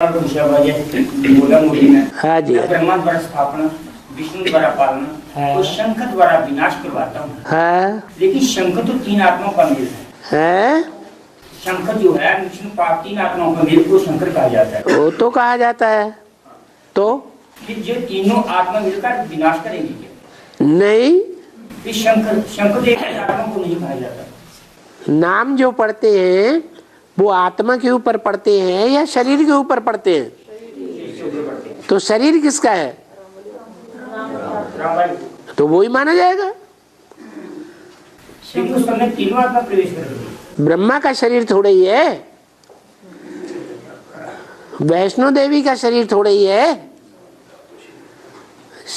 हाँ जी, ब्रह्मा द्वारा स्थापना, विष्णु द्वारा पालना, तो शंख द्वारा विनाश करवाता हूँ। हाँ, लेकिन शंख तो तीन आत्माओं का मेल है। शंख जो है विष्णु तीन आत्माओं का मेल को शंकर कहा जाता है। वो तो कहा जाता है। तो फिर जो तीनों आत्मा मिलकर विनाश करेंगी क्या? नहीं, फिर शंख तो एक आत्मा को नहीं कहा जाता। नाम जो पढ़ते हैं वो आत्मा के ऊपर पढ़ते हैं या शरीर के ऊपर पढ़ते हैं? तो शरीर किसका है? तो वो ही माना जाएगा। तीनों आत्मा प्रवेश करेंगे। ब्रह्मा का शरीर थोड़ा ही है, वैष्णो देवी का शरीर थोड़ा ही है।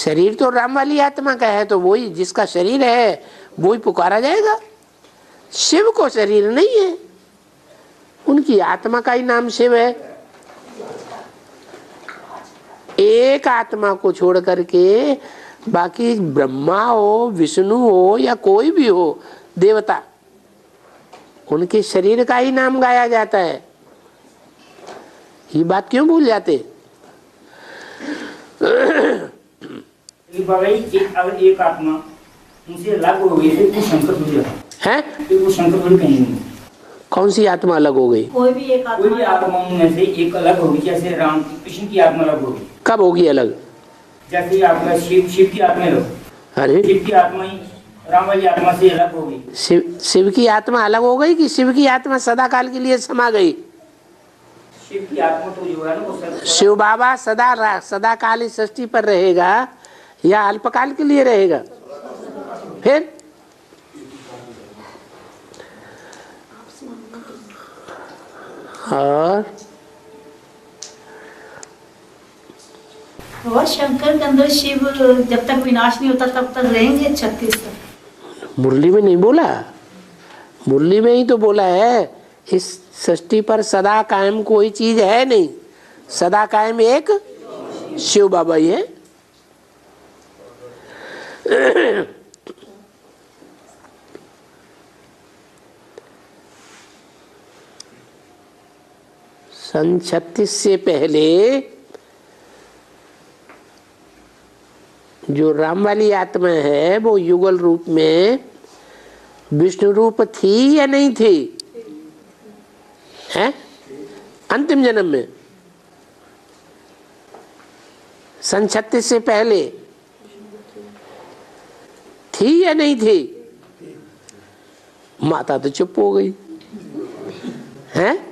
शरीर तो राम वाली आत्मा का है, तो वही जिसका शरीर है वही पुकारा जाएगा। शिव को शरीर नहीं है, उनकी आत्मा का ही नाम शिव है। एक आत्मा को छोड़ करके बाकी ब्रह्मा हो, विष्णु हो या कोई भी हो देवता, उनके शरीर का ही नाम गाया जाता है। ये बात क्यों भूल जाते? अगर एक आत्मा उनसे अलग हो गई तो शंकर थोड़ी है। वो शंकर थोड़ी कहेंगे। कौन सी आत्मा अलग हो गई? कोई भी आत्मा में से एक अलग होगी। जैसे राम कृष्ण की आत्मा अलग होगी। कब होगी अलग? जैसे आपका शिव की आत्मा अलग। अरे शिव की आत्मा ही राम वाली आत्मा से अलग हो गई। शिव की आत्मा अलग हो गई कि शिव की आत्मा सदा काल के लिए समा गई? शिव की आत्मा तो जो है ना वो शिव बाबा सदा काल इस सृष्टि पर रहेगा या अल्पकाल के लिए रहेगा? फिर और शंकर के अंदर शिव जब तक विनाश नहीं होता तब तक रहेंगे 36 तक। मुरली में नहीं बोला? मुरली में ही तो बोला है, इस सृष्टि पर सदा कायम कोई चीज है नहीं, सदा कायम एक शिव बाबा ही है। सन 36 से पहले जो राम वाली आत्मा है वो युगल रूप में विष्णु रूप थी या नहीं थी? है अंतिम जन्म में सन 36 से पहले थी या नहीं थी? माता तो चुप हो गई है।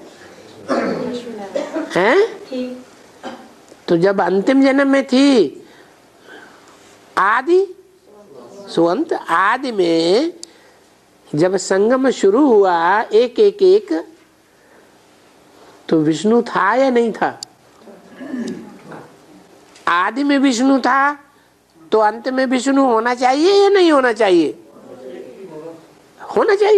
तो जब अंतिम जन्म में थी, आदि सुअंत आदि में जब संगम शुरू हुआ एक एक एक, तो विष्णु था या नहीं था? आदि में विष्णु था, तो अंत में विष्णु होना चाहिए या नहीं होना चाहिए? होना चाहिए।